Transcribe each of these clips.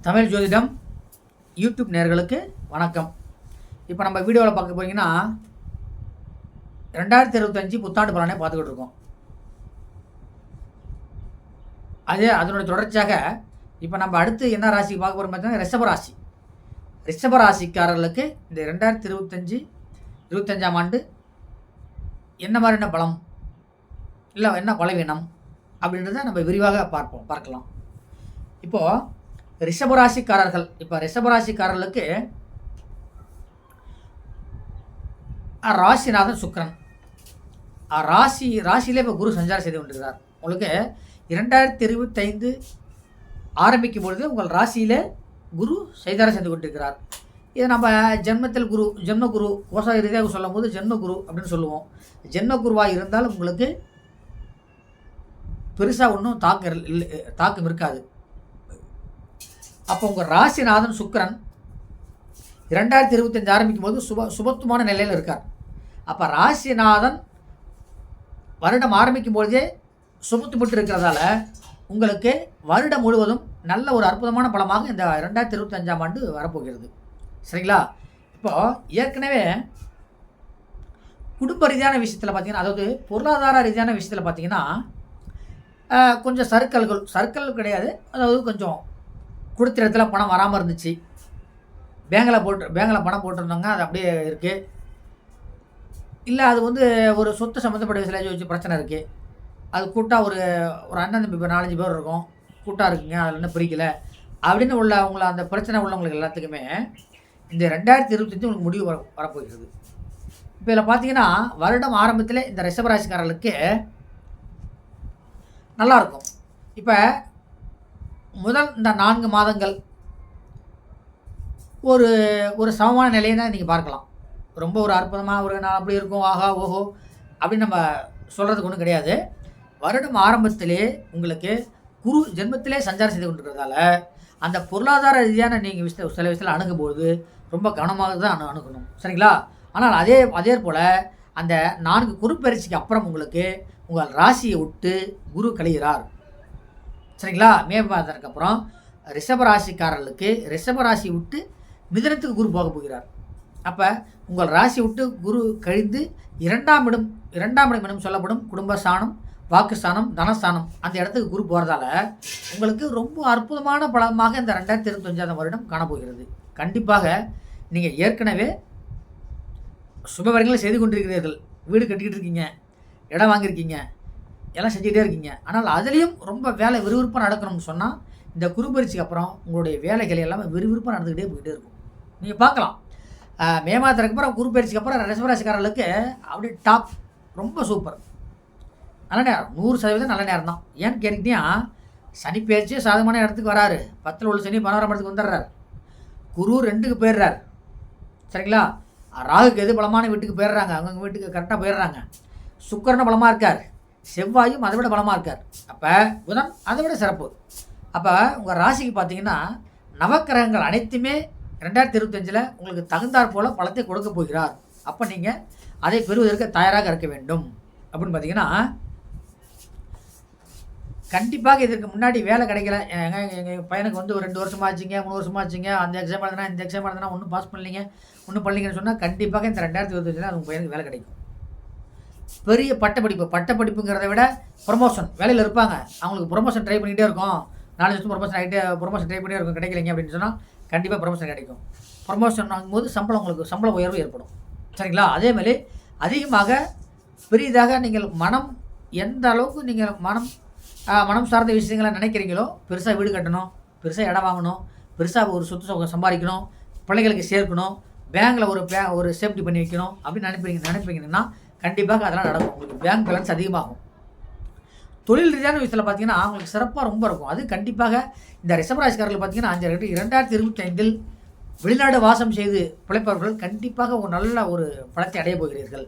தமிழ் ஜோதிடம் யூடியூப் நேயர்களுக்கு வணக்கம். இப்போ நம்ம வீடியோவில் பார்க்க போகிறீங்கன்னா 2025 புத்தாண்டு பலனை பார்த்துக்கிட்டு இருக்கோம். அதனுடைய தொடர்ச்சியாக இப்போ நம்ம அடுத்து என்ன ராசிக்கு பார்க்க போகிறோம் பார்த்தீங்கன்னா ரிஷபராசி. ரிஷபராசிக்காரர்களுக்கு இந்த 2025 ஆண்டு என்ன மாதிரியான பலம் இல்லை என்ன பலவீனம் அப்படின்றத நம்ம விரிவாக பார்க்கலாம். இப்போது ரிஷபராசிக்காரர்களுக்கு ராசிநாதன் சுக்கிரன் ராசியிலே இப்போ குரு சஞ்சாரம் செய்து கொண்டிருக்கிறார். உங்களுக்கு 2025 ஆரம்பிக்கும் பொழுது உங்கள் ராசியிலே குரு சஞ்சாரம் செய்து கொண்டிருக்கிறார். இதை நம்ம ஜென்மகுரு கோசா ரீதியாக சொல்லும் போது ஜென்மகுரு அப்படின்னு சொல்லுவோம். ஜென்மகுருவாக இருந்தால் உங்களுக்கு பெருசாக ஒன்றும் தாக்கம் இருக்காது. அப்போ உங்கள் ராசிநாதன் சுக்கிரன் 2025 ஆரம்பிக்கும் போது சுபத்துவமான நிலையில் இருக்கார். அப்போ ராசிநாதன் வருடம் ஆரம்பிக்கும் பொழுதே சுபத்துப்பட்டு இருக்கிறதால உங்களுக்கு வருடம் முழுவதும் நல்ல ஒரு அற்புதமான பலமாக இந்த 2025 ஆண்டு வரப்போகிறது. சரிங்களா? இப்போது ஏற்கனவே குடும்ப ரீதியான விஷயத்தில் பார்த்தீங்கன்னா, அதாவது பொருளாதார ரீதியான விஷயத்தில் பார்த்தீங்கன்னா கொஞ்சம் சர்க்கிள் கிடையாது, அதாவது கொஞ்சம் கொடுத்த இடத்துல பணம் வராமல் இருந்துச்சு. பேங்கில் பணம் போட்டிருந்தாங்க, அது அப்படியே இருக்குது. இல்லை அது ஒரு சொத்து சம்மந்தப்பட்ட விஷயம் வச்சு பிரச்சனை இருக்குது. அது கூட்டாக ஒரு அண்ணன் தம்பி 4-5 பேர் இருக்கும், கூட்டாக இருக்குங்க, அதில் என்ன பிரிக்கல அப்படின்னு உங்களை அந்த பிரச்சனை உள்ளவங்களுக்கு எல்லாத்துக்குமே இந்த 2025 உங்களுக்கு முடிவு வரப்போகிறது. இப்போ இதில் பார்த்தீங்கன்னா வருடம் ஆரம்பத்தில் இந்த ரிஷபராசிக்காரர்களுக்கு நல்லாயிருக்கும். இப்போ முதல் இந்த 4 மாதங்கள் ஒரு சமமான நிலையை தான் நீங்கள் பார்க்கலாம். ரொம்ப ஒரு அற்புதமாக ஒரு நாள் அப்படி இருக்கும், ஆஹா ஓஹோ அப்படின்னு நம்ம சொல்கிறதுக்கு ஒன்றும் கிடையாது. வருடம் ஆரம்பத்திலே உங்களுக்கு குரு ஜென்மத்திலே சஞ்சாரம் செய்து கொண்டிருக்கிறதால அந்த பொருளாதார ரீதியான நீங்கள் சில விஷயத்தில் அணுகும்போது ரொம்ப கவனமாக தான் அணுகணும். சரிங்களா? ஆனால் அதே போல் அந்த 4 குரு பயிற்சிக்கு அப்புறம் உங்களுக்கு உங்கள் ராசியை விட்டு குரு கழிகிறார். சரிங்களா? மே மாதத்துக்கு அப்புறம் ரிஷபராசிக்காரர்களுக்கு ரிஷபராசி விட்டு மிதுனத்துக்கு குரு போக போகிறார். அப்போ உங்கள் ராசி விட்டு குரு கழிந்து இரண்டாம் இடம் சொல்லப்படும் குடும்பஸ்தானம், வாக்குஸ்தானம், தனஸ்தானம் அந்த இடத்துக்கு குரு போகிறதால உங்களுக்கு ரொம்ப அற்புதமான பலமாக இந்த 2025 வருடம் காணப்போகிறது. கண்டிப்பாக நீங்கள் ஏற்கனவே சுபவரங்களை செய்து கொண்டிருக்கிறீர்கள், வீடு கட்டிக்கிட்டு இருக்கீங்க, இடம் வாங்கியிருக்கீங்க, எல்லாம் செஞ்சுக்கிட்டே இருக்கீங்க. ஆனால் அதுலேயும் ரொம்ப வேலை விறுவிறுப்பாக நடக்கணும்னு சொன்னால் இந்த குரு பயிற்சிக்கு அப்புறம் உங்களுடைய வேலைகள் எல்லாமே விறுவிறுப்பாக நடந்துக்கிட்டே போயிட்டே இருக்கும். நீங்கள் பார்க்கலாம், மே மாதத்துக்கு அப்புறம் குரு பயிற்சிக்கு அப்புறம் ரிஷபராசிக்காரர்களுக்கு அப்படியே டாப், ரொம்ப சூப்பர், நல்ல நேரம், 100% நல்ல நேரம் தான். ஏன்னு கேட்டிங்கன்னா சனி பயிற்சி சாதகமான இடத்துக்கு வராரு, 10ல் உள்ள சனி 11ஆம் இடத்துக்கு வந்துடுறார், குரு 2க்கு போயிடுறார். சரிங்களா? ராகுக்கு எது பலமான வீட்டுக்கு போயிடுறாங்க, அவங்க வீட்டுக்கு கரெக்டாக போயிடுறாங்க. சுக்கிரன் பலமாக இருக்கார், செவ்வாயும் அதை விட பலமாக இருக்கார். அப்போ புதன் அதை விட சிறப்பு. அப்போ உங்கள் ராசிக்கு பார்த்தீங்கன்னா நவக்கிரகங்கள் அனைத்துமே 2025 உங்களுக்கு தகுந்தாற் போல் பலத்தை கொடுக்க போகிறார். அப்போ நீங்கள் அதை பெறுவதற்கு தயாராக இருக்க வேண்டும். அப்படின்னு பார்த்தீங்கன்னா கண்டிப்பாக இதற்கு முன்னாடி வேலை கிடைக்கல, எங்கள் பையனுக்கு ஒரு 2 வருஷமாக ஆச்சுங்க, 3 வருஷமாக ஆச்சுங்க, அந்த எக்ஸாம் எழுதுனா இந்த எக்ஸாம் எழுதுனா ஒன்றும் பாஸ் பண்ணலீங்கன்னு சொன்னால் கண்டிப்பாக இந்த 2025 உங்கள் பையனுக்கு வேலை கிடைக்கும். பெரிய பட்டப்படிப்புங்கிறத விட ப்ரொமோஷன், வேலையில் இருப்பாங்க, அவங்களுக்கு ப்ரொமோஷன் ட்ரை பண்ணிகிட்டே இருக்கும், 4 வருஷம் ப்ரொமோஷன் ட்ரை பண்ணிகிட்டே இருக்கும், கிடைக்கலைங்க அப்படின்னு சொன்னால் கண்டிப்பாக ப்ரொமோஷன் கிடைக்கும். ப்ரொமோஷன் வாங்கும்போது உங்களுக்கு சம்பள உயர்வு ஏற்படும். சரிங்களா? அதேமாதிரி அதிகமாக பெரியதாக நீங்கள் எந்த அளவுக்கு நீங்கள் மனம் சார்ந்த விஷயங்களை நினைக்கிறீங்களோ, பெருசாக வீடு கட்டணும், பெருசாக இடம் வாங்கணும், பெருசாக ஒரு சொத்து சம்பாதிக்கணும், பிள்ளைகளுக்கு சேர்க்கணும், பேங்கில் ஒரு சேஃப்டி பண்ணி வைக்கணும் அப்படின்னு நினைப்பீங்கன்னா கண்டிப்பாக அதெல்லாம் நடக்கும். உங்களுக்கு பேங்க் பேலன்ஸ் அதிகமாகும். தொழில் ரீதியான விஷயத்தில் பார்த்தீங்கன்னா அவங்களுக்கு சிறப்பாக ரொம்ப இருக்கும். அது கண்டிப்பாக இந்த ரிஷபராசிக்காரர்கள் பார்த்தீங்கன்னா 2025 வெளிநாடு வாசம் செய்து பிழைப்பவர்கள் கண்டிப்பாக ஒரு நல்ல ஒரு பலத்தை அடைய போகிறீர்கள்.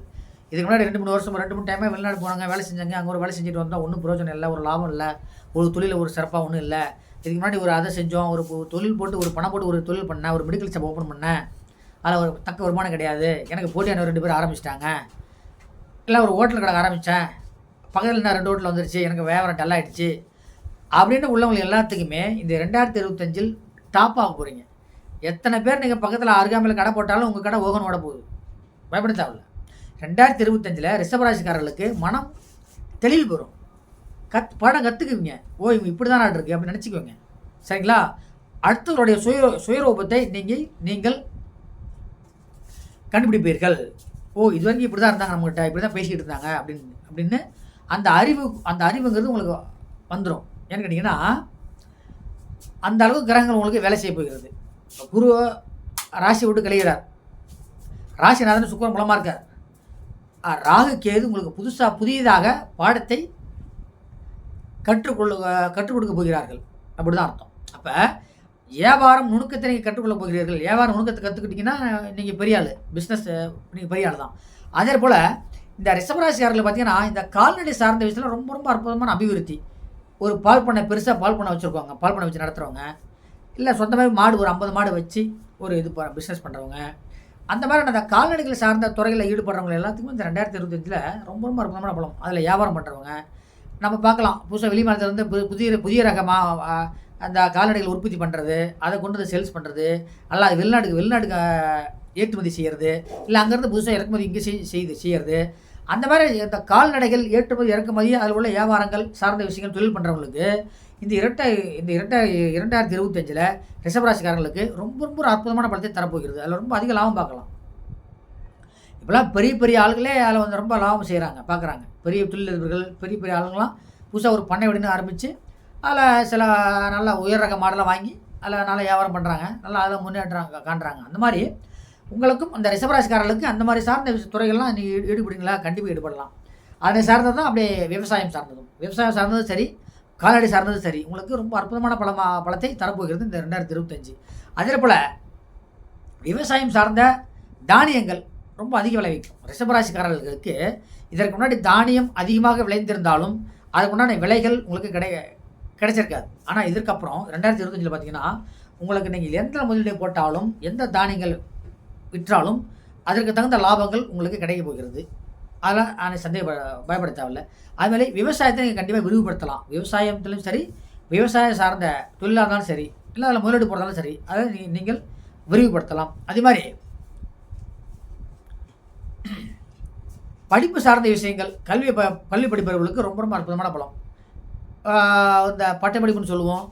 இதுக்கு முன்னாடி 2-3 வருஷம் 2-3 டைமாக வெளிநாடு போனாங்க, வேலை செஞ்சாங்க, அங்கே ஒரு வேலை செஞ்சுட்டு வந்தால் ஒன்றும் பிரயோஜனம் இல்லை, ஒரு லாபம் இல்லை, ஒரு தொழிலில் ஒரு சிறப்பாக ஒன்றும் இல்லை. இதுக்கு முன்னாடி அதை செஞ்சோம், ஒரு தொழில் போட்டு ஒரு பணம் போட்டு ஒரு தொழில் பண்ணேன், ஒரு மெடிக்கல் ஷாப் ஓப்பன் பண்ணேன், அதில் ஒரு தக்க வருமானம் கிடையாது, எனக்கு போட்டியான 2 பேர் ஆரம்பிச்சிட்டாங்க, இல்லை ஒரு ஹோட்டல் கடை ஆரம்பித்தேன், பக்கத்தில் நான் 2 ஹோட்டல் வந்துருச்சு, எனக்கு வியாபாரம் டல்லாகிடுச்சு அப்படின்னு உள்ளவங்க எல்லாத்துக்குமே இந்த 2025 டாப் ஆக போகிறீங்க. எத்தனை பேர் நீங்கள் பக்கத்தில் அருகாமையில் கடை போட்டாலும் உங்கள் கடை ஓகன் ஓட போகுது. பயப்பட தேவையில்ல. 2025 ரிஷபராசிக்காரர்களுக்கு மனம் தெளிவு பெறும். பாடம் கற்றுக்குவீங்க. ஓ இவங்க இப்படி தான் இருக்குது அப்படின்னு நினச்சிக்குவீங்க. சரிங்களா? அடுத்தவருடைய சுயரூபத்தை நீங்கள் கண்டுபிடிப்பீர்கள். ஓ இது வரைக்கும் இப்படி தான் இருந்தாங்க, நம்மகிட்ட இப்படி தான் பேசிக்கிட்டு இருந்தாங்க அப்படின்னு அந்த அறிவுங்கிறது உங்களுக்கு வந்துடும். ஏன்னு கேட்டிங்கன்னா அந்த அளவுக்கு கிரகங்கள் உங்களுக்கு வேலை செய்ய போகிறது. குரு ராசி விட்டு கழிகிறார். ராசிநாதன் சுக்கிரன் மூலமாக இருக்கார். ராகு கேது உங்களுக்கு புதியதாக பாடத்தை கற்றுக் கொடுக்க போகிறார்கள். அப்படி தான் அர்த்தம். அப்போ வியாபாரம் நுணுக்கத்தை நீங்கள் கற்றுக்கொள்ள போகிறீர்கள். வியாபாரம் நுணுக்கத்தை கற்றுக்கிட்டிங்கன்னா நீங்கள் பெரிய ஆள், பிஸ்னஸ் நீங்கள் பெரிய ஆள் தான். அதே போல் இந்த ரிஷபராசிக்காரர்கள் பார்த்தீங்கன்னா இந்த கால்நடை சார்ந்த விஷயத்தில் ரொம்ப ரொம்ப அற்புதமான அபிவிருத்தி. ஒரு பால் பண்ணை, பெருசாக பால் பண்ணை வச்சுருக்கோங்க, பால் பண்ணை வச்சு நடத்துகிறவங்க, இல்லை சொந்தமாக மாடு ஒரு 50 மாடு வச்சு ஒரு பிஸ்னஸ் பண்ணுறவங்க, அந்த மாதிரி அந்த கால்நடைகள் சார்ந்த துறைகளில் ஈடுபடுறவங்க எல்லாத்துக்குமே இந்த 2025 ரொம்ப ரொம்ப அற்புதமான பலம். அதில் வியாபாரம் பண்ணுறவங்க நம்ம பார்க்கலாம். புதுசாக வெளி மாநிலத்திலேருந்து புதிய ரகமாக அந்த கால்நடைகள் உற்பத்தி பண்ணுறது, அதை கொண்டு வந்து சேல்ஸ் பண்ணுறது, அல்ல அது வெளிநாட்டுக்கு ஏற்றுமதி செய்கிறது, இல்லை அங்கேருந்து புதுசாக இறக்குமதி இங்கே செய்கிறது. அந்த மாதிரி இந்த கால்நடைகள் ஏற்றுமதி இறக்குமதி அதில் உள்ள வியாபாரங்கள் சார்ந்த விஷயங்கள் தொழில் பண்ணுறவங்களுக்கு இந்த 2025 ரிஷபராசிக்காரர்களுக்கு ரொம்ப ரொம்ப ஒரு அற்புதமான பலத்தை தரப்போகிறது. அதில் ரொம்ப அதிக லாபம் பார்க்கலாம். இப்போலாம் பெரிய பெரிய ஆளுகளே அதில் வந்து ரொம்ப லாபம் செய்கிறாங்க, பார்க்குறாங்க. பெரிய தொழிலதிபர்கள், பெரிய பெரிய ஆளுங்களாம் புதுசாக ஒரு பண்ணை விடுன்னு ஆரம்பித்து அதில் சில நல்ல உயர் ரக மாடலை வாங்கி அதில் நல்லா வியாபாரம் பண்ணுறாங்க, நல்லா அதில் முன்னேற்றம் காண்றாங்க. அந்த மாதிரி உங்களுக்கும் அந்த ரிஷபராசிக்காரர்களுக்கு அந்த மாதிரி சார்ந்த துறைகள்லாம் நீங்கள் ஈடுபடுங்களா? கண்டிப்பாக ஈடுபடலாம். அதை சார்ந்தது தான் அப்படியே விவசாயம் சார்ந்ததும் சரி, கால்நடை சார்ந்ததும் சரி, உங்களுக்கு ரொம்ப அற்புதமான பலத்தை தரப்போகிறது இந்த 2025. அதே போல் விவசாயம் சார்ந்த தானியங்கள் ரொம்ப அதிக விளைவிக்கும். ரிஷபராசிக்காரர்களுக்கு இதற்கு முன்னாடி தானியம் அதிகமாக விளைந்திருந்தாலும் அதுக்கு முன்னாடி விலைகள் உங்களுக்கு கிடைச்சிருக்காது. ஆனால் இதற்கப்புறம் 2025 பார்த்தீங்கன்னா உங்களுக்கு நீங்கள் எந்த முதலீடு போட்டாலும், எந்த தானியங்கள் விற்றாலும் அதற்கு தகுந்த லாபங்கள் உங்களுக்கு கிடைக்க போகிறது. அதெல்லாம் பயப்பட தேவையில்லை. அதுமாதிரி விவசாயத்தை நீங்கள் கண்டிப்பாக விரிவுபடுத்தலாம். விவசாயத்திலும் சரி, விவசாயம் சார்ந்த தொழிலாக இருந்தாலும் சரி, இல்லை அதில் முதலீடு போடுறதாலும் சரி, அதை நீங்கள் விரிவுபடுத்தலாம். அதே மாதிரி படிப்பு சார்ந்த விஷயங்கள், பள்ளி படிப்பவர்களுக்கு ரொம்ப ரொம்ப அற்புதமான பலம். இந்த பட்டப்படிப்புன்னு சொல்லுவோம்,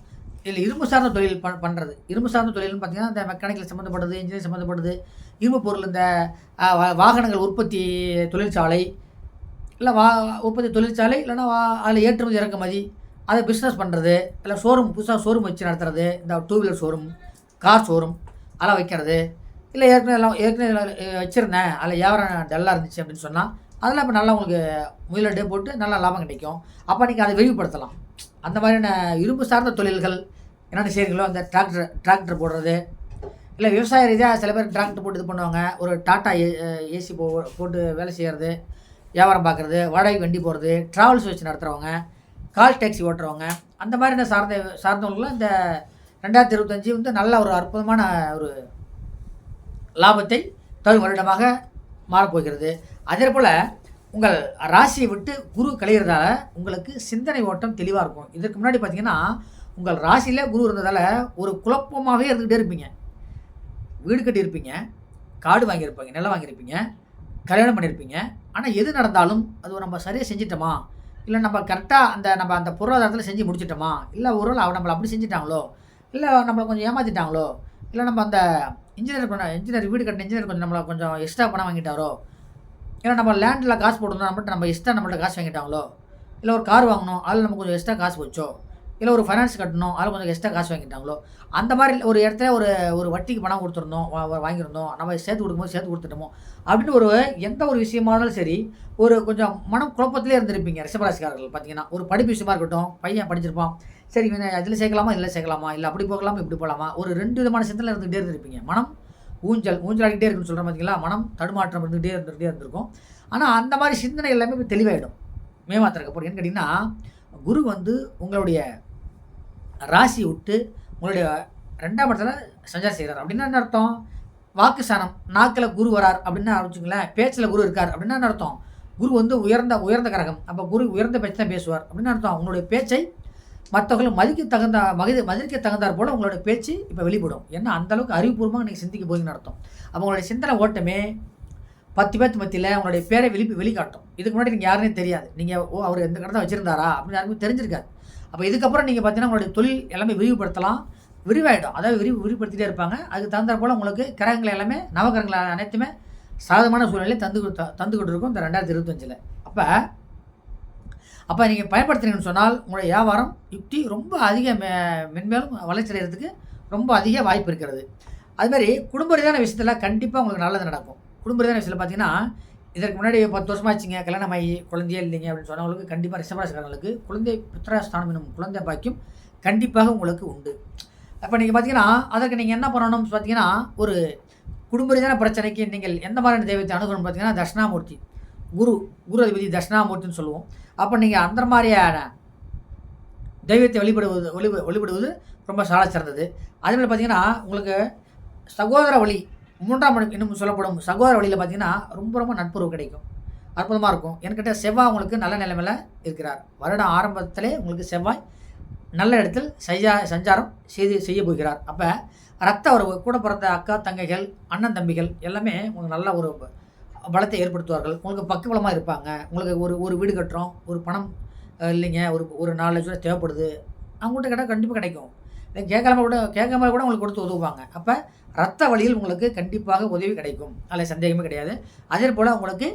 இல்லை இரும்பு சார்ந்த தொழில் பண்ணுறது. இரும்பு சார்ந்த தொழில்னு பார்த்தீங்கன்னா இந்த மெக்கானிக்கல் சம்மந்தப்பட்டது, இன்ஜினியரிங் சம்மந்தப்பட்டது, இரும்பு பொருள், இந்த வாகனங்கள் உற்பத்தி தொழிற்சாலை, இல்லை உற்பத்தி தொழிற்சாலை, இல்லைன்னா அதில் ஏற்றுமதி இறக்குமதி, அதை பிஸ்னஸ் பண்ணுறது, இல்லை புதுசாக ஷோரூம் வச்சு நடத்துறது, இந்த 2 வீலர் ஷோரூம், கார் ஷோரூம் அதெல்லாம் வைக்கிறது, இல்லை ஏற்கனவே வச்சுருந்தேன் அதில் வியாபாரம் டல்லாக இருந்துச்சு அப்படின்னு சொன்னால் அதெல்லாம் இப்போ நல்லா உங்களுக்கு முதலீடு போட்டு நல்லா லாபம் கிடைக்கும். அப்போ நீங்கள் அதை விரிவுபடுத்தலாம். அந்த மாதிரியான இரும்பு சார்ந்த தொழில்கள் என்னென்ன செய்கிறீங்களோ, அந்த டிராக்டர் போடுறது, இல்லை விவசாய ரீதியாக சில பேர் டிராக்டர் போட்டு இது பண்ணுவாங்க, ஒரு டாட்டா ஏசி போட்டு வேலை செய்கிறது, வியாபாரம் பார்க்குறது, வாடகை வண்டி போகிறது, ட்ராவல்ஸ் வச்சு நடத்துகிறவங்க, கால் டாக்ஸி ஓட்டுறவங்க, அந்த மாதிரியான சார்ந்தவங்களும் இந்த 2025 வந்து நல்ல ஒரு அற்புதமான ஒரு லாபத்தை தரும் வருடமாக மாறப்போகிறது. அதே போல் உங்கள் ராசியை விட்டு குரு கழிகிறதால உங்களுக்கு சிந்தனை ஓட்டம் தெளிவாக இருக்கும். இதற்கு முன்னாடி பார்த்தீங்கன்னா உங்கள் ராசியிலே குரு இருந்ததால் ஒரு குழப்பமாகவே இருந்துக்கிட்டே இருப்பீங்க. வீடு கட்டியிருப்பீங்க, காடு வாங்கியிருப்பீங்க, நிலம் வாங்கியிருப்பீங்க, கல்யாணம் பண்ணியிருப்பீங்க. ஆனால் எது நடந்தாலும் அது நம்ம சரியாக செஞ்சிட்டோமா, இல்லை நம்ம கரெக்டாக நம்ம அந்த பொருளாதாரத்தில் செஞ்சு முடிச்சிட்டோமா, இல்லை ஒரு நாள் நம்மளை அப்படி செஞ்சிட்டாங்களோ, இல்லை நம்மளை கொஞ்சம் ஏமாற்றிட்டாங்களோ, இல்லை நம்ம அந்த இன்ஜினியர் வீடு கட்டின இன்ஜினியர் கொஞ்சம் எக்ஸ்ட்ரா பணம் வாங்கிட்டாரோ, இல்லை நம்ம லேண்டில் காசு போடணும் நம்மள்ட்ட காசு வாங்கிட்டாங்களோ, இல்லை ஒரு கார் வாங்கணும் அதில் நம்ம கொஞ்சம் எக்ஸ்ட்ரா காசு வச்சோ, இல்லை ஒரு ஃபைனான்ஸ் கட்டணும் அதில் கொஞ்சம் எக்ஸ்ட்ரா காசு வாங்கிட்டாங்களோ, அந்த மாதிரி ஒரு இடத்துல ஒரு வட்டிக்கு பணம் கொடுத்துருந்தோம், வாங்கியிருந்தோம், நம்ம சேர்த்து கொடுத்துட்டோமோ அப்படின்னு எந்த ஒரு விஷயமா இருந்தாலும் சரி ஒரு கொஞ்சம் மனம் குழப்பத்திலே இருந்திருப்பீங்க. ரிஷபராசிக்காரர்கள் பார்த்தீங்கன்னா ஒரு படிப்பு விஷயமா இருக்கட்டும், பையன் படிச்சிருப்பான், சரி அதில் சேர்க்கலாமா இதில் சேர்க்கலாமா, இல்லை அப்படி போகலாமா இப்படி போகலாமா, ஒரு 2 விதமான சிந்தனை இருந்துகிட்டே இருந்திருப்பீங்க. மனம் ஊஞ்சலாகிட்டே இருக்குன்னு சொல்கிற பார்த்தீங்களா, மனம் தடுமாற்றம் இருந்துகிட்டே இருந்திருக்கும். ஆனால் அந்த மாதிரி சிந்தனை எல்லாமே இப்போ தெளிவாயிடும் மே மாதத்துக்கு அப்புறம். ஏன்னு கேட்டிங்கன்னா குரு வந்து உங்களுடைய ராசியை விட்டு உங்களுடைய 2ஆம் இடத்துல சஞ்சாரம் செய்கிறார். அப்படின்னா என்ன அர்த்தம்? வாக்குஸ்தானம், நாக்கில் குரு வரார் அப்படின்னா ஆரம்பிச்சுங்களேன், பேச்சில் குரு இருக்கார் அப்படின்னா என்ன அர்த்தம்? குரு வந்து உயர்ந்த கிரகம். அப்போ குரு உயர்ந்த பேச்சு தான் பேசுவார் அப்படின்னு அர்த்தம். உங்களுடைய பேச்சை மற்றவர்கள் மதிக்க தகுந்தாற் போல் உங்களோட பேச்சு இப்போ வெளிப்படும். ஏன்னா அந்தளவுக்கு அறிவுபூர்வமாக நீங்கள் சிந்திக்க போகிறீங்கன்னு அர்த்தம். அப்போ உங்களுடைய சிந்தனை ஓட்டமே 10 பேர்த்து மத்தியில் உங்களுடைய பேரை வெளிக்காட்டும். இதுக்கு முன்னாடி நீங்கள் யாருன்னே தெரியாது. நீங்கள் அவர் எந்த கடை தான் வச்சுருந்தாரா அப்படின்னு யாருக்கும் தெரிஞ்சிருக்காது. அப்போ இதுக்கப்புறம் நீங்கள் பார்த்தீங்கன்னா உங்களுடைய தொழில் எல்லாமே விரிவுபடுத்தலாம், விரிவாயிடும். அதாவது விரிவுபடுத்திட்டே இருப்பாங்க. அதுக்கு தகுந்தாற் போல் உங்களுக்கு கிரகங்கள் எல்லாமே நவகிரகங்கள் அனைத்துமே சாதகமான சூழ்நிலையை தந்துக்கிட்டு இருக்கும் இந்த 2025. அப்போ நீங்கள் பயன்படுத்துறீங்கன்னு சொன்னால் உங்களுடைய வியாபாரம் யுக்தி ரொம்ப அதிக மென்மேலும் வளர்ச்சி அடைகிறதுக்கு ரொம்ப அதிக வாய்ப்பு இருக்கிறது. அதுமாதிரி குடும்ப ரீதியான விஷயத்தில் கண்டிப்பாக உங்களுக்கு நல்லது நடக்கும். குடும்ப ரீதியான விஷயத்தில் பார்த்தீங்கன்னா, இதற்கு முன்னாடி 10 வருஷமா ஆச்சுங்க கல்யாணம் ஆகி குழந்தையே இல்லைங்க அப்படின்னு சொன்னவங்களுக்கு கண்டிப்பாக ரிஷபராசிக்காரங்களுக்கு குழந்தை புத்திரஸ்தானம் என்னும் குழந்தை பாக்கியம் கண்டிப்பாக உங்களுக்கு உண்டு. அப்போ நீங்கள் பார்த்தீங்கன்னா அதற்கு நீங்கள் என்ன பண்ணணும்னு பார்த்தீங்கன்னா, ஒரு குடும்ப ரீதியான பிரச்சனைக்கு நீங்கள் எந்த மாதிரியான தெய்வத்தை அணுகணும்னு பார்த்தீங்கன்னா, தட்சிணாமூர்த்தி குரு அதிபதி தட்சிணாமூர்த்தின்னு சொல்லுவோம். அப்போ நீங்கள் அந்த மாதிரியான தெய்வத்தை வழிபடுவது ரொம்ப சால சிறந்தது. அதேமாதிரி பார்த்தீங்கன்னா உங்களுக்கு சகோதர வழி 3ஆம் இடம் இன்னும் சொல்லப்படும் சகோதர வழியில் பார்த்தீங்கன்னா ரொம்ப நட்புறவு கிடைக்கும். அற்புதமாக இருக்கும். என்கிட்ட செவ்வாய் உங்களுக்கு நல்ல நிலைமையில் இருக்கிறார். வருடம் ஆரம்பத்திலே உங்களுக்கு செவ்வாய் நல்ல இடத்தில் சஞ்சாரம் செய்ய போகிறார். அப்போ ரத்த உறவு கூட பிறந்த அக்கா தங்கைகள் அண்ணன் தம்பிகள் எல்லாமே உங்களுக்கு நல்ல ஒரு பலத்தை ஏற்படுத்துவார்கள். உங்களுக்கு பக்கபலமாக இருப்பாங்க. உங்களுக்கு ஒரு வீடு கட்டுறோம், ஒரு பணம் இல்லைங்க, ஒரு 4 லட்ச ரூபா தேவைப்படுது, அவங்கள்ட்ட கேட்டால் கண்டிப்பாக கிடைக்கும். கேட்காம கூட உங்களுக்கு கொடுத்து உதவுவாங்க. அப்போ ரத்த வழியில் உங்களுக்கு கண்டிப்பாக உதவி கிடைக்கும், அதில் சந்தேகமே கிடையாது. அதே போல் உங்களுக்கு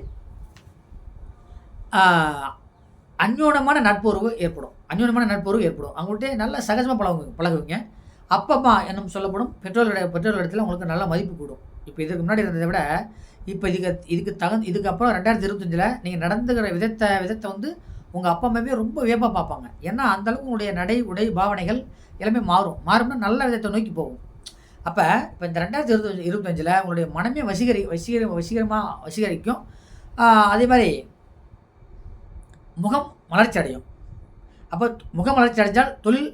அந்யோன்யமான நட்புறவு ஏற்படும். அவங்கள்ட்ட நல்ல சகஜமாக பழகுவீங்க. அப்பா என்னும் சொல்லப்படும் பெற்றோர்களிடத்தில் உங்களுக்கு நல்ல மதிப்பு கூடும். இப்போ இதுக்கு முன்னாடி இருந்ததை விட இப்போ இதுக்கப்புறம் 2025 நீங்கள் நடந்துக்கிற விதத்தை வந்து உங்கள் அப்பா அம்மாவே ரொம்ப வியப்பாக பார்ப்பாங்க. ஏன்னா அந்தளவுக்கு உங்களுடைய நடை உடை பாவனைகள் எல்லாமே மாறும்னா நல்ல விதத்தை நோக்கி போகும். அப்போ இப்போ இந்த 2025 உங்களுடைய மனமே வசீகரிக்கும். அதே மாதிரி முகம் வளர்ச்சி அடையும். அப்போ முகம் வளர்ச்சி அடைஞ்சால் தொழில்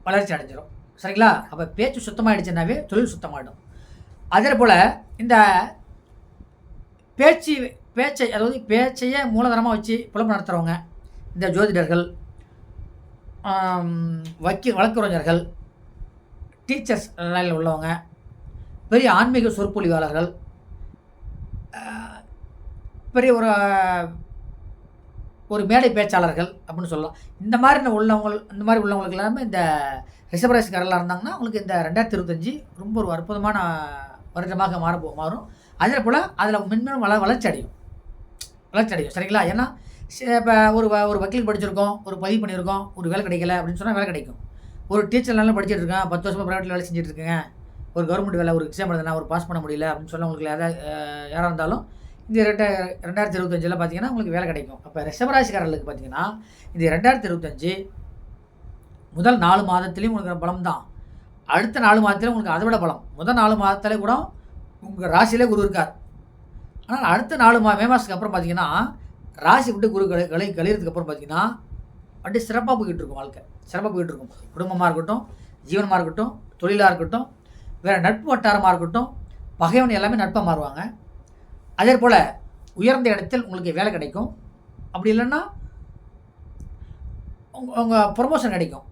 வளர்ச்சி அடைஞ்சிடும். சரிங்களா? அப்போ பேச்சு சுத்தமாகிடுச்சுன்னாவே தொழில் சுத்தமாகிடும். அதே போல் இந்த பேச்சையே மூலதனமாக வச்சு புலம்பு நடத்துகிறவங்க, இந்த ஜோதிடர்கள், வழக்கறிஞர்கள், டீச்சர்ஸ் லைனில் உள்ளவங்க, பெரிய ஆன்மீக சொற்பொழிவாளர்கள், பெரிய ஒரு மேடை பேச்சாளர்கள் அப்படின்னு சொல்லலாம். இந்த மாதிரி உள்ளவங்களுக்கு எல்லாமே இந்த ரிஷபராசிக்காரர்களாக இருந்தாங்கன்னா உங்களுக்கு இந்த 2025 ரொம்ப ஒரு அற்புதமான வருடமாக மாறும். அதே போல் அதில் மென்மேலும் வளர்ச்சி அடையும். சரிங்களா? ஏன்னா இப்போ ஒரு வக்கீல் படிச்சிருக்கோம், ஒரு பதிவு பண்ணியிருக்கோம், ஒரு வேலை கிடைக்கல அப்படின்னு சொன்னால் வேலை கிடைக்கும். ஒரு டீச்சர் நல்லா படிச்சுட்டு இருக்கேன், 10 வருஷமாக ப்ரைவேட்டில் வேலை செஞ்சுட்டு இருக்கேங்க, ஒரு கவர்மெண்ட் வேலை, ஒரு எக்ஸாம் எழுதுனா ஒரு பாஸ் பண்ண முடியல அப்படின்னு சொன்னால் உங்களுக்கு யாராக இருந்தாலும் இந்த 2025 பார்த்தீங்கன்னா உங்களுக்கு வேலை கிடைக்கும். அப்போ ரிஷபராசிக்காரர்களுக்கு பார்த்தீங்கன்னா இந்த 2025 முதல் 4 மாதத்துலேயும் உங்களுக்கு பலம் தான். அடுத்த 4 மாதத்துலேயும் உங்களுக்கு அதை விட பலம். முதல் 4 மாதத்துலேயே கூட உங்கள் ராசியிலே குரு இருக்கார். ஆனால் அடுத்த 4 மே மாதத்துக்கு அப்புறம் பார்த்தீங்கன்னா ராசி விட்டு குரு கழிகிறதுக்கு அப்புறம் பார்த்தீங்கன்னா அப்படியே சிறப்பாக போய்கிட்டு இருக்கும். வாழ்க்கை சிறப்பாக போய்கிட்டு இருக்கும். குடும்பமாக இருக்கட்டும், ஜீவனமாக இருக்கட்டும், தொழிலாக இருக்கட்டும், வேறு நட்பு வட்டாரமாக இருக்கட்டும், பகைவன் எல்லாமே நட்பாக மாறுவாங்க. அதே போல் உயர்ந்த இடத்தில் உங்களுக்கு வேலை கிடைக்கும். அப்படி இல்லைன்னா உங்கள் ப்ரொமோஷன் கிடைக்கும்.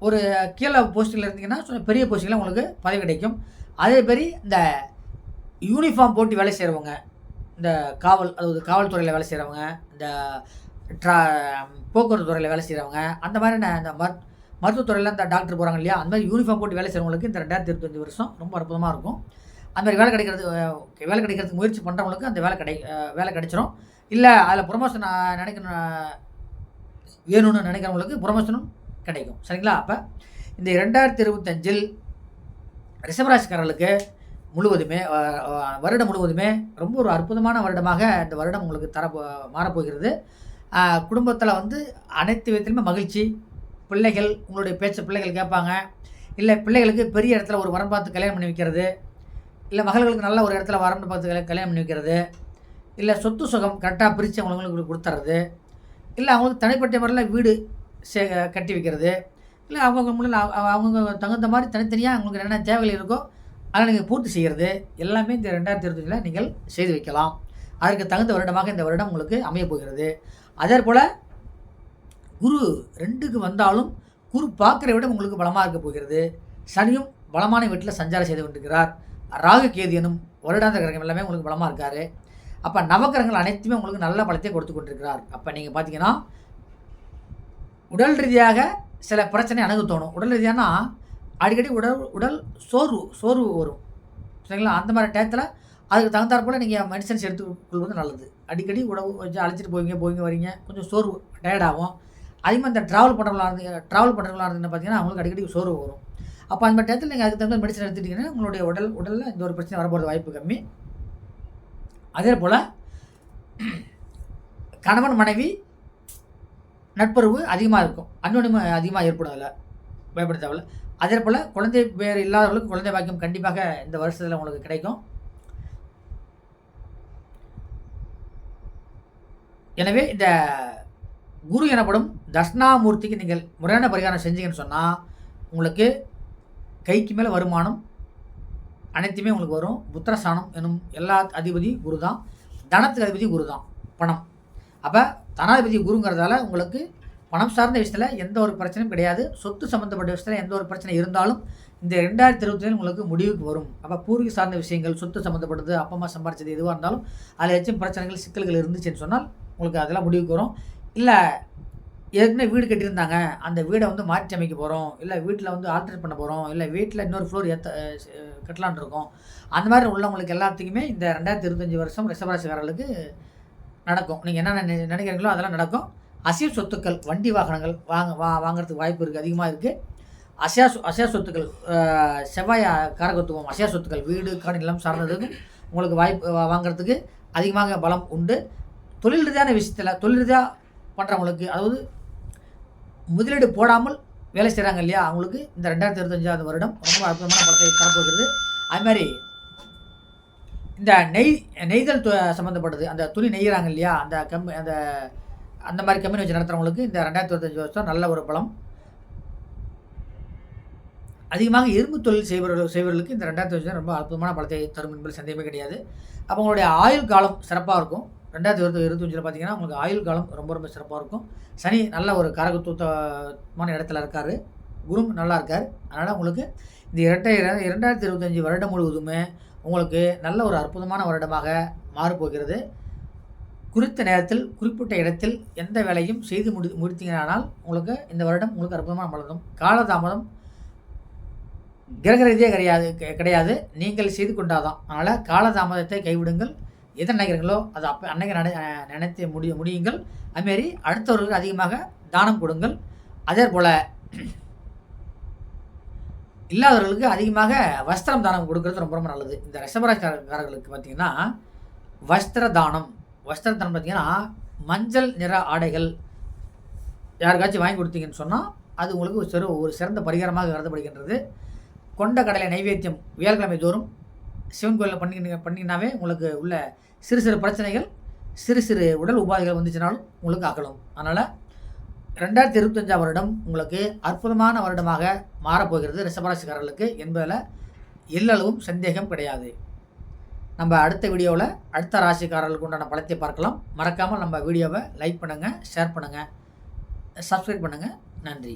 ஒரு கீழே போஸ்டிங்கில் இருந்தீங்கன்னா பெரிய போஸ்டிங்கில் உங்களுக்கு பதவி கிடைக்கும். அதே மாதிரி இந்த யூனிஃபார்ம் போட்டு வேலை செய்கிறவங்க, இந்த காவல்துறையில் வேலை செய்கிறவங்க, இந்த போக்குவரத்து துறையில் வேலை செய்கிறவங்க, அந்த மாதிரி இந்த மருத்துவத்துறையில் இந்த டாக்டர் போகிறாங்க இல்லையா, அந்த மாதிரி யூனிஃபார்ம் போட்டு வேலை செய்கிறவங்களுக்கு இந்த 2025 வருஷம் ரொம்ப அற்புதமாக இருக்கும். அந்த மாதிரி வேலை கிடைக்கிறதுக்கு முயற்சி பண்ணுறவங்களுக்கு அந்த வேலை கிடைச்சிரும். இல்லை அதில் ப்ரொமோஷன் வேணும்னு நினைக்கிறவங்களுக்கு ப்ரொமோஷனும் கிடைக்கும். சரிங்களா? அப்போ இந்த 2025 ரிஷபராசிக்காரர்களுக்கு வருடம் முழுவதுமே ரொம்ப ஒரு அற்புதமான வருடமாக இந்த வருடம் உங்களுக்கு மாறப்போகிறது. குடும்பத்தில் வந்து அனைத்து விதத்திலுமே மகிழ்ச்சி. பிள்ளைகள் உங்களுடைய பிள்ளைகள் கேட்பாங்க. இல்லை பிள்ளைகளுக்கு பெரிய இடத்துல ஒரு வரம் பார்த்து கல்யாணம் பண்ணி வைக்கிறது, இல்லை மகள்களுக்கு நல்ல ஒரு இடத்துல வரம்னு பார்த்து கல்யாணம் பண்ணி வைக்கிறது, இல்லை சொத்து சுகம் கரெக்டாக பிரித்து அவங்களுக்கு கொடுத்துறது, இல்லை அவங்களுக்கு தனிப்பட்ட முறையில் வீடு கட்டி வைக்கிறது, இல்லை அவங்க தகுந்த மாதிரி தனித்தனியாக அவங்களுக்கு என்னென்ன தேவைகள் இருக்கோ அதை நீங்கள் பூர்த்தி செய்கிறது எல்லாமே இந்த 2025 நீங்கள் செய்து வைக்கலாம். அதற்கு தகுந்த வருடமாக இந்த வருடம் உங்களுக்கு அமைய போகிறது. அதே போல் குரு 2க்கு வந்தாலும் குரு பார்க்குற விட உங்களுக்கு பலமாக இருக்க போகிறது. சனியும் பலமான வீட்டில் சஞ்சாரம் செய்து கொண்டிருக்கிறார். ராகு கேது எனும் வருடாந்திர கிரகம் எல்லாமே உங்களுக்கு பலமாக இருக்கார். அப்போ நவக்கிரகங்கள் அனைத்துமே உங்களுக்கு நல்ல பலத்தை கொடுத்து கொண்டிருக்கிறார். அப்போ நீங்கள் பார்த்தீங்கன்னா உடல் ரீதியாக சில பிரச்சனை அணுக தோணும். உடல் ரீதியானா அடிக்கடி உடல் சோர்வு வரும் சரிங்களா. அந்த மாதிரி டயத்தில் அதுக்கு தகுந்தாற் போல் நீங்கள் மெடிசன்ஸ் எடுத்துக்கொள்வது நல்லது. அடிக்கடி உடம்பு கொஞ்சம் அழைச்சிட்டு போவீங்க வரீங்க, கொஞ்சம் சோர்வு டயர்டாகும். அதிகமாக இந்த ட்ராவல் பண்ணுறவங்களா இருந்து பார்த்தீங்கன்னா அவங்களுக்கு அடிக்கடி சோர்வு வரும். அப்போ அந்த மாதிரி டயத்தில் நீங்கள் அதுக்கு தகுந்த மெடிசன் எடுத்துட்டிங்கன்னா உங்களுடைய உடலில் இந்த ஒரு பிரச்சனை வரப்போகிறது வாய்ப்பு கம்மி. அதே போல் கணவன் மனைவி நட்புறவு அதிகமாக இருக்கும், அந்யோன்யம் அதிகமாக ஏற்படும், அதில் பயப்பட தேவையில்ல. அதே போல் குழந்தை பேர் இல்லாதவர்களுக்கு குழந்தை பாக்கியம் கண்டிப்பாக இந்த வருஷத்தில் உங்களுக்கு கிடைக்கும். எனவே இந்த குரு எனப்படும் தட்சிணாமூர்த்திக்கு நீங்கள் முறையான பரிகாரம் செஞ்சீங்கன்னு சொன்னால் உங்களுக்கு கைக்கு மேலே வருமானம் அனைத்துமே உங்களுக்கு வரும். புத்திரஸ்தானம் எனும் எல்லா அதிபதி குரு தான், தனத்துக்கு அதிபதி குரு தான், பணம். அப்போ தனாதிபதி குருங்கிறதால உங்களுக்கு பணம் சார்ந்த விஷயத்தில் எந்த ஒரு பிரச்சனையும் கிடையாது. சொத்து சம்மந்தப்பட்ட விஷயத்தில் எந்த ஒரு பிரச்சனை இருந்தாலும் இந்த 2027 உங்களுக்கு முடிவுக்கு வரும். அப்போ பூர்வீக சார்ந்த விஷயங்கள், சொத்து சம்மந்தப்பட்டது, அப்பா அம்மா சம்பாரிச்சது எதுவாக இருந்தாலும் அதில் ஏதாச்சும் பிரச்சனைகள் சிக்கல்கள் இருந்துச்சுன்னு சொன்னால் உங்களுக்கு அதெல்லாம் முடிவுக்கு வரும். இல்லை ஏற்கனவே வீடு கட்டியிருந்தாங்க, அந்த வீடை வந்து மாற்றி அமைக்க போகிறோம், இல்லை வீட்டில் வந்து ஆல்ட்ரேட் பண்ண போகிறோம், இல்லை வீட்டில் இன்னொரு ஃப்ளோர் கட்டலான் இருக்கோம், அந்த மாதிரி உள்ளவங்களுக்கு எல்லாத்துக்குமே இந்த 2025 வருஷம் ரிஷபராசிக்காரர்களுக்கு நடக்கும். நீங்கள் என்ன நினைக்கிறீங்களோ அதெல்லாம் நடக்கும். அசைய சொத்துக்கள், வண்டி வாகனங்கள் வாங்குறதுக்கு வாய்ப்பு இருக்குது, அதிகமாக இருக்குது. அசையா சொத்துக்கள், செவ்வாய் காரகத்துவம், அசையா சொத்துக்கள், வீடு காடு நிலம் சார்ந்ததுக்கு உங்களுக்கு வாய்ப்பு வாங்குறதுக்கு அதிகமாக பலம் உண்டு. தொழில் ரீதியான விஷயத்தில் தொழில் ரீதியாக பண்ணுறவங்களுக்கு, அதாவது முதலீடு போடாமல் வேலை செய்கிறாங்க இல்லையா, அவங்களுக்கு இந்த 2025 வருடம் ரொம்ப அற்புதமான பலத்தை தரப்போகிறது. அதுமாதிரி இந்த நெய்தல் சம்மந்தப்பட்டது, அந்த துணி நெய்கிறாங்க இல்லையா, அந்த மாதிரி கம்பெனி வச்சு நடத்துகிறவங்களுக்கு இந்த 2025 வருஷம் நல்ல ஒரு பலம். அதிகமாக இரும்பு தொழில் செய்வர்களுக்கு இந்த 2025 ரொம்ப அற்புதமான பலத்தை தரும் என்பது சந்தேகமே கிடையாது. அப்போ உங்களுடைய ஆயுள் காலம் சிறப்பாக இருக்கும். 2025 பார்த்தீங்கன்னா உங்களுக்கு ஆயுள் காலம் ரொம்ப ரொம்ப சிறப்பாக இருக்கும். சனி நல்ல ஒரு காரகத்துவமான இடத்துல இருக்கார், குரு நல்லா இருக்கார். அதனால் உங்களுக்கு இந்த 2025 வருடம் முழுவதுமே உங்களுக்கு நல்ல ஒரு அற்புதமான வருடமாக மாறப்போகிறது. குறித்த நேரத்தில் குறிப்பிட்ட இடத்தில் எந்த வேலையும் செய்து முடித்தீங்கனால் உங்களுக்கு இந்த வருடம் உங்களுக்கு அற்புதமான பலனும். காலதாமதம் கிரக ரீதியாக கிடையாது, நீங்கள் செய்து கொண்டாதான். அதனால் காலதாமதத்தை கைவிடுங்கள். எதை நினைக்கிறீங்களோ அதை அப்போ அன்னைக்கு நினைத்து முடியுங்கள். அதுமாரி அடுத்தவர்களுக்கு அதிகமாக தானம் கொடுங்கள். அதே போல் இல்லாதவர்களுக்கு அதிகமாக வஸ்திரம் தானம் கொடுக்கறது ரொம்ப ரொம்ப நல்லது. இந்த ரிஷபராசிக்காரர்களுக்கு பார்த்தீங்கன்னா வஸ்திர தானம் பார்த்தீங்கன்னா மஞ்சள் நிற ஆடைகள் யாருக்காச்சும் வாங்கி கொடுத்தீங்கன்னு சொன்னால் அது உங்களுக்கு ஒரு சிறந்த பரிகாரமாக கருதப்படுகின்றது. கொண்ட கடலை நைவேத்தியம் வியாழக்கிழமை தோறும் சிவன் கோயிலில் பண்ணிங்கனாவே உங்களுக்கு உள்ள சிறு சிறு பிரச்சனைகள், சிறு உடல் உபாதைகள் வந்துச்சுனாலும் உங்களுக்கு அகலும். அதனால் 2025 வருடம் உங்களுக்கு அற்புதமான வருடமாக மாறப்போகிறது ரிஷபராசிக்காரர்களுக்கு என்பதில் எல்லளவும் சந்தேகம் கிடையாது. நம்ம அடுத்த வீடியோவில் அடுத்த ராசிக்காரர்களுக்கு உண்டான பலத்தை பார்க்கலாம். மறக்காமல் நம்ம வீடியோவை லைக் பண்ணுங்கள், ஷேர் பண்ணுங்கள், சப்ஸ்கிரைப் பண்ணுங்கள். நன்றி.